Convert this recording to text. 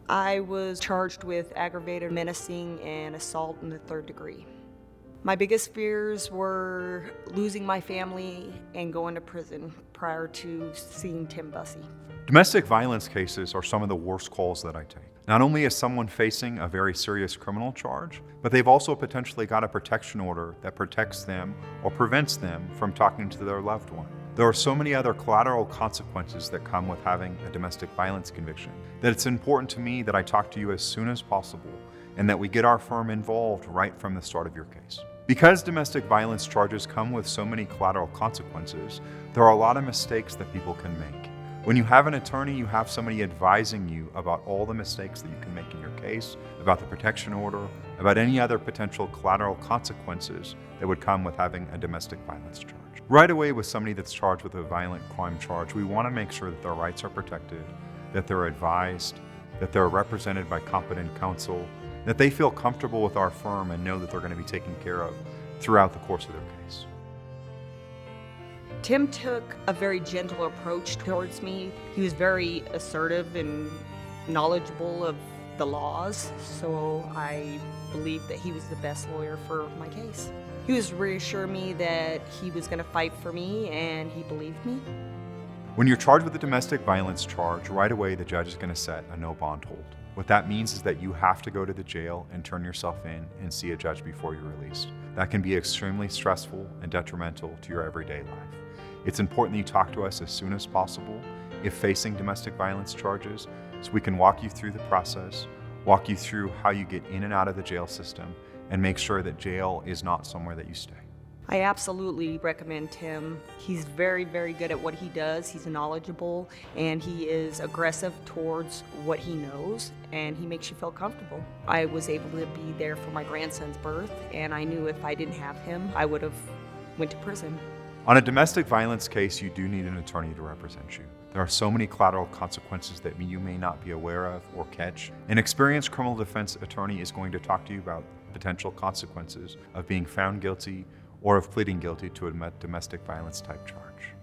I was charged with aggravated menacing and assault in the third degree. My biggest fears were losing my family and going to prison prior to seeing Tim Bussey. Domestic violence cases are some of the worst calls that I take. Not only is someone facing a very serious criminal charge, but they've also potentially got a protection order that protects them or prevents them from talking to their loved one. There are so many other collateral consequences that come with having a domestic violence conviction that it's important to me that I talk to you as soon as possible and that we get our firm involved right from the start of your case. Because domestic violence charges come with so many collateral consequences, there are a lot of mistakes that people can make. When you have an attorney, you have somebody advising you about all the mistakes that you can make in your case, about the protection order, about any other potential collateral consequences that would come with having a domestic violence charge. Right away with somebody that's charged with a violent crime charge, we want to make sure that their rights are protected, that they're advised, that they're represented by competent counsel, that they feel comfortable with our firm and know that they're going to be taken care of throughout the course of their case. Tim took a very gentle approach towards me. He was very assertive and knowledgeable of the laws, so I believed that he was the best lawyer for my case. He was reassuring me that he was going to fight for me, and he believed me. When you're charged with a domestic violence charge, right away the judge is going to set a no bond hold. What that means is that you have to go to the jail and turn yourself in and see a judge before you're released. That can be extremely stressful and detrimental to your everyday life. It's important that you talk to us as soon as possible if facing domestic violence charges, so we can walk you through the process, walk you through how you get in and out of the jail system, and make sure that jail is not somewhere that you stay. I absolutely recommend Tim. He's very, very good at what he does. He's knowledgeable, and he is aggressive towards what he knows, and he makes you feel comfortable. I was able to be there for my grandson's birth, and I knew if I didn't have him, I would have went to prison. On a domestic violence case, you do need an attorney to represent you. There are so many collateral consequences that you may not be aware of or catch. An experienced criminal defense attorney is going to talk to you about potential consequences of being found guilty or of pleading guilty to a domestic violence type charge.